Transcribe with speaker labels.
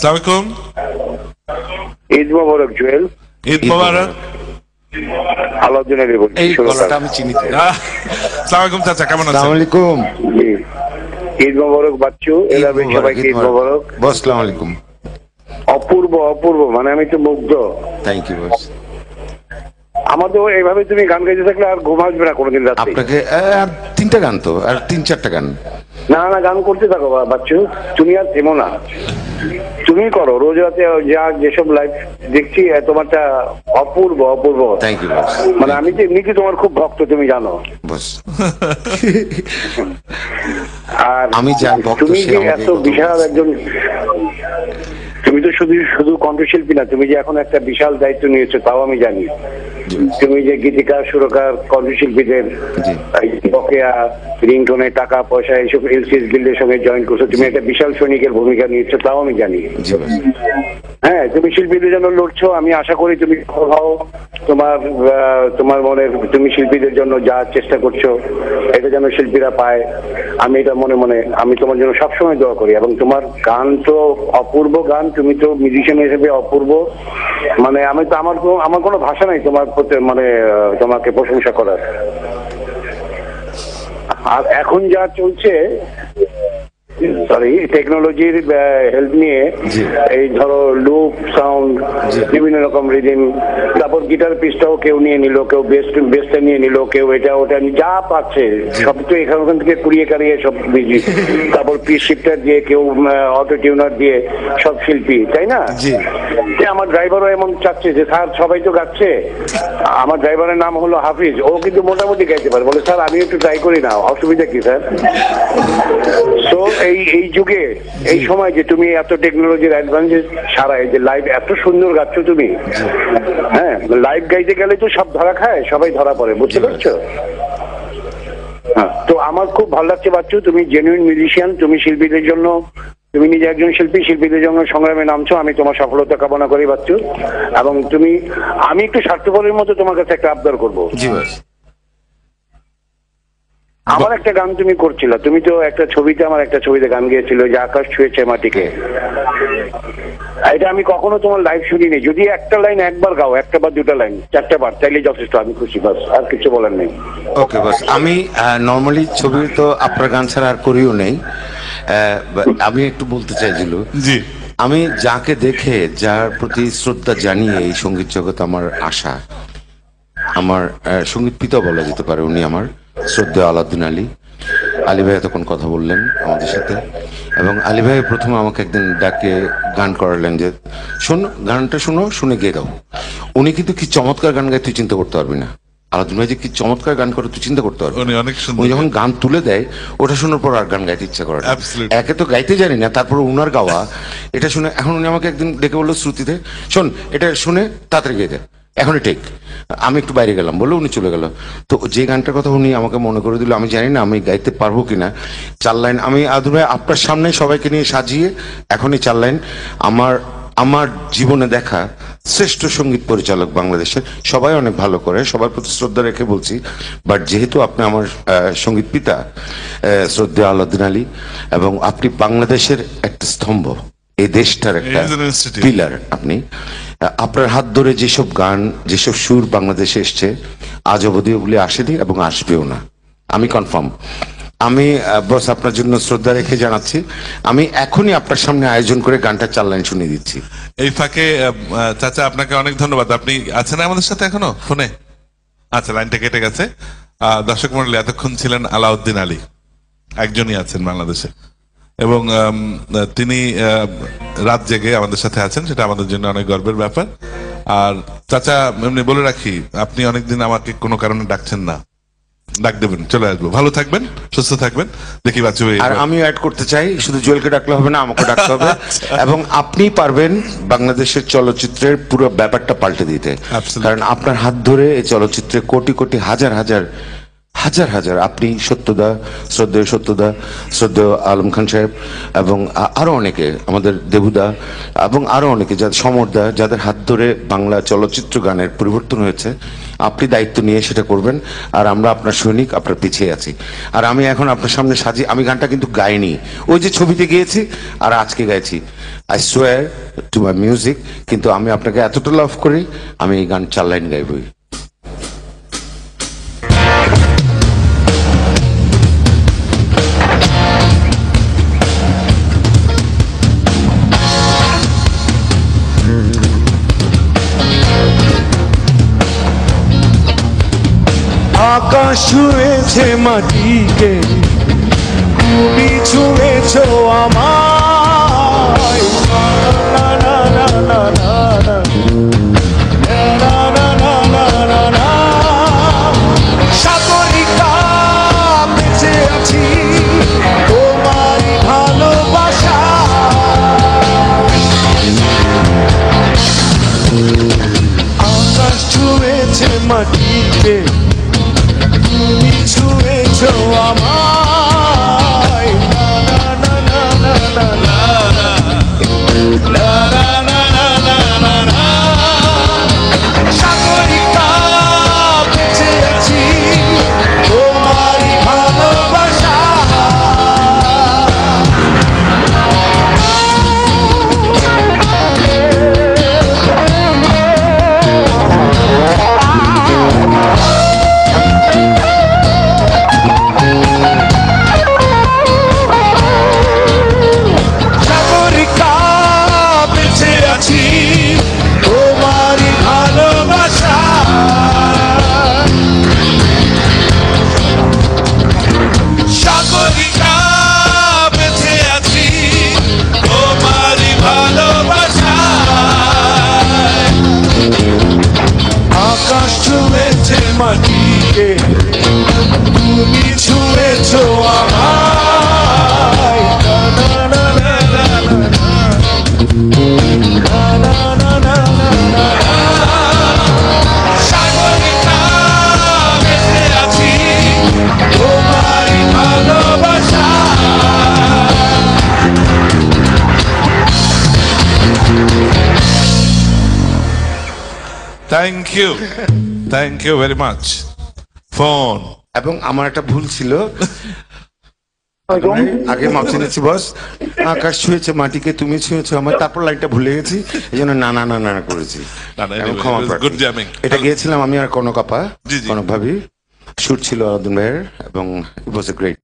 Speaker 1: আসসালামু আলাইকুম।
Speaker 2: ঈদ মোবারক জুয়েল।
Speaker 1: ঈদ মোবারক।
Speaker 2: আলাউদ্দিন আলী বলছি।
Speaker 3: এই গলাটা আমি চিনি।
Speaker 1: আসসালামু আলাইকুম চাচা, কেমন আছেন?
Speaker 3: আসসালামু আলাইকুম।
Speaker 2: ঈদ মোবারক বাচ্চু, এলাবে সবাইকে ঈদ মোবারক।
Speaker 3: বস আসসালামু আলাইকুম।
Speaker 2: অপূর্ব অপূর্ব, মানে আমি তো মুগ্ধ।
Speaker 3: Thank you boss.
Speaker 2: আমাদের এইভাবে তুমি গান গাইতে থাকলে আর ঘুম আসবে না কোনোদিন রাতে।
Speaker 3: আপনাকে আর 3টা গান তো, আর 3-4টা গান।
Speaker 2: না না, গান করতে থাকো বাচ্চু, তুমি আর থেমো না, তুমি করো। রোজ রাতে যা যেসব লাইভ দেখছি তোমারটা অপূর্ব অপূর্ব।
Speaker 3: থ্যাংক ইউ বস।
Speaker 2: মানে আমি তো এমনিতে তোমার খুব ভক্ত, তুমি জানো
Speaker 3: বস।
Speaker 2: আর
Speaker 3: আমি যার ভক্ত,
Speaker 2: তুমি
Speaker 3: সে
Speaker 2: যে
Speaker 3: আমাকে
Speaker 2: এত বিশাল একজন, তুমি তো শুধু শুধু কণ্ঠশিল্পী না, তুমি যে এখন একটা বিশাল দায়িত্ব নিয়েছো তাও আমি জানি। তুমি যে গীতিকার সুরকার কণ্ঠশিল্পীদের বকেয়া রিংটোনে টাকা পয়সা এইসব এলসিএস গিল্ডের সঙ্গে জয়েন করছো, তুমি একটা বিশাল সৈনিকের ভূমিকা নিয়েছো তাও আমি জানি। হ্যাঁ, তুমি শিল্পীদের জন্য লড়ছো, আমি আশা করি তুমি সফল হও। তোমার মনে, তুমি শিল্পীদের জন্য যা চেষ্টা করছো এটা যেন শিল্পীরা পায়, আমি এটা মনে মনে আমি তোমার জন্য সবসময় দোয়া করি। এবং তোমার গান তো অপূর্ব গান, তুমি তো মিউজিশিয়ান হিসেবে অপূর্ব। মানে আমি তো আমার কোনো ভাষা নাই তোমার প্রতি, মানে তোমাকে প্রশংসা করার। আর এখন যা চলছে, সরি, টেকনোলজির হেল্প নিয়ে, এই ধরো লুপ সাউন্ড, বিভিন্ন রকম রিদিম, তারপর গিটার পিসটাও কেউ নিয়ে নিল, কেউ বেসটা নিয়ে নিল, কেউ এটা ওটা যা পাচ্ছে সব তো এখান থেকে কুড়িয়ে কাড়িয়ে সব বিজি। তারপর পিস শিফটার দিয়ে, কেউ অটো টিউনার দিয়ে, সব শিল্পী, তাই না? আমার ড্রাইভারও এমন চাচ্ছে যে স্যার সবাই তো গাচ্ছে, আমার ড্রাইভারের নাম হলো হাফিজ, ও কিন্তু মোটামুটি গাইতে পারে, বলে স্যার আমি একটু ট্রাই করি না, অসুবিধা কি স্যার? সো এই যুগে, এই সময় যে তুমি এত টেকনোলজির অ্যাডভান্সেস ছাড়াই যে লাইভ এত সুন্দর গাচ্ছ তুমি, হ্যাঁ, লাইভ গাইতে গেলে তো সব ধরা খায়, সবাই ধরা পড়ে, বুঝতে পারছো? হ্যাঁ, তো আমার খুব ভালো লাগছে বাচ্চু, তুমি জেনুইন মিউজিশিয়ান, তুমি শিল্পীদের জন্য, তুমি নিজে একজন শিল্পী, শিল্পীদের জন্য সংগ্রামে নামছো, আমি তোমার সফলতা কামনা করি বাচ্চু। এবং আমি একটু স্বার্থপরের মতো তোমার কাছে একটা আবদার করবো। আমার একটা গান তুমি করছিল, তুমি তো একটা ছবিতে, আমার একটা ছবিতে গান গিয়েছিল যে আকাশ ছুঁয়েছে মাটিকে, এটা আমি কখনো তোমার লাইভ শুনিনি। যদি একটা লাইন একবার গাও, একটা বা দুটা লাইন, 4টা বার, তাইলে যথেষ্ট, আমি খুশি, বাস, আর কিছু বলার নেই।
Speaker 3: ওকে বাস। আমি নর্মালি ছবি তো আপনার গান ছাড়া আর করিও নেই। আমি একটু বলতে চাইছিল, আমি যাকে দেখে, যার প্রতি শ্রদ্ধা জানিয়ে এই সঙ্গীত জগৎ আমার আশা, আমার সঙ্গীত পিতা বলা যেতে পারে, উনি আমার শ্রদ্ধা আলাউদ্দিন আলী। আলী ভাই তখন কথা বললেন আমাদের সাথে, এবং আলী ভাই প্রথমে আমাকে একদিন ডাকে গান করালেন যে শোন, গানটা শুনো, শুনে গিয়ে গাও। উনি কিন্তু কি চমৎকার গান গায় তুই চিন্তা করতে পারবি না। আলাউদ্দিন ভাই যে কি চমৎকার গান করে তুই চিন্তা করতে পারবি। উনি যখন গান তুলে দেয়, ওটা শোনার পর আর গান গাইতে ইচ্ছা করে। একে তো গাইতে জানি না, তারপর উনার গাওয়া এটা শুনে, এখন উনি আমাকে একদিন ডেকে বললো শ্রুতিতে, শোন এটা শুনে তাড়াতাড়ি গিয়ে দেয়, এখনই ঠিক। আমি একটু বাইরে গেলাম বলে উনি চলে গেল। তো যে গানটার কথা উনি আমাকে মনে করে দিল, আমি জানি না আমি গাইতে পারবো কিনা। 4 লাইন আমি আদুর ভাই আপনার সামনে সবাইকে নিয়ে সাজিয়ে এখনই 4 লাইন, আমার জীবনে দেখা শ্রেষ্ঠ সঙ্গীত পরিচালক বাংলাদেশের, সবাই অনেক ভালো করে, সবার প্রতি শ্রদ্ধা রেখে বলছি, বাট যেহেতু আপনি আমার সঙ্গীত পিতা শ্রদ্ধা আলাউদ্দিন আলী, এবং আপনি বাংলাদেশের একটা স্তম্ভ, এই দেশটার একটা পিলার, আপনি আপনার হাত ধরে যেসব গান, যেসব সুর বাংলাদেশে এসছে, আজ অবধি ওগুলি আসেনি এবং আসবেও না, আমি কনফার্ম। আমি বস আপনার জন্য শ্রদ্ধা রেখে জানাচ্ছি, আমি এখনই আপনার সামনে আয়োজন করে গানটা 4 লাইন শুনিয়ে দিচ্ছি।
Speaker 1: এই ফাঁকে চাচা আপনাকে অনেক ধন্যবাদ। আপনি আছেন আমাদের সাথে এখনো ফোনে? আচ্ছা, লাইনটা কেটে গেছে। দর্শক মন্ডলী, এতক্ষণ ছিলেন আলাউদ্দিন আলী, একজনই আছেন বাংলাদেশে, এবং তিনি রাত জেগে আমাদের সাথে আছেন, সেটা আমাদের জন্য অনেক গর্বের ব্যাপার। আর চাচা, এমনি বলে রাখি, আপনি অনেকদিন আমাকে কোনো কারণে ডাকছেন না, ডাক দেবেন, চলে আসবো। ভালো থাকবেন, সুস্থ থাকবেন। দেখি বাচ্চু ভাই,
Speaker 3: আর আমি অ্যাড করতে চাই, শুধু জুয়েলকে ডাকলে হবে না, আমাকে ডাকতে হবে। এবং আপনি পারবেন বাংলাদেশের চলচ্চিত্রের পুরো ব্যাপারটা পাল্টে দিতে, কারণ আপনার হাত ধরে এই চলচ্চিত্রে কোটি কোটি হাজার হাজার হাজার হাজার, আপনি সত্যদা, শ্রদ্ধেয় সত্যদা, শ্রদ্ধেয় আলম খান সাহেব, এবং আরো অনেকে, আমাদের দেবুদা, এবং আরো অনেকে, যাদের সমরদা, যাদের হাত ধরে বাংলা চলচ্চিত্র গানের পরিবর্তন হয়েছে, আপনি দায়িত্ব নিয়ে সেটা করবেন, আর আমরা আপনার সৈনিক, আপনার পিছিয়ে আছি। আর আমি এখন আপনার সামনে সাজি, আমি গানটা কিন্তু গাইনি, ওই যে ছবিতে গিয়েছি আর আজকে গাইছি। I swear to my music, কিন্তু আমি আপনাকে এতটা লাভ করি, আমি এই গান 4 লাইন গাইবই।
Speaker 4: আকাশ ছুঁয়েছে মাটিকে, তুমি ছুঁয়েছো আমায়। না না না না না না, না না না না না না। সাগরিকা বেঁচে আছি তোমারই ভালোবাসা। আকাশ ছুঁয়েছে মাটিকে, তুমি ছুঁয়েছো আমায়। না না না না না না না, না না না না না না। সাগরিকা বেঁচে আছি তোমারই ভালোবাসা। সাগরিকা বেঁচে আছি তোমারই ভালোবাসা। সাগরিকা বেঁচে আছি তোমারই ভালোবাসা। আকাশ ছুঁয়েছে মাটিকে, তুমি ছুঁয়েছো আমায়। না না না না না না, না না না না না না। সাগরিকা বেঁচে আছি তোমারই ভালোবাসা।
Speaker 1: Thank you very much. Phone
Speaker 3: এবং আমার একটা ভুল ছিল, আগে মাপ চিনেছি বস। আকাশ ছুঁয়েছে মাটিকে, তুমি ছুঁয়েছো আমার, তারপর লাইনটা ভুলে গেছি, এই জন্য না না না না করেছি। এবং ক্ষমা প্রার্থী।
Speaker 1: Good jamming.
Speaker 3: এটা গিয়েছিলাম আমি আর কনক আপা,
Speaker 1: জি, জি।
Speaker 3: কনক ভাবি, শুট ছিল আলাউদ্দিন ভাইয়ের, এবং ইট ওয়াজ এ গ্রেট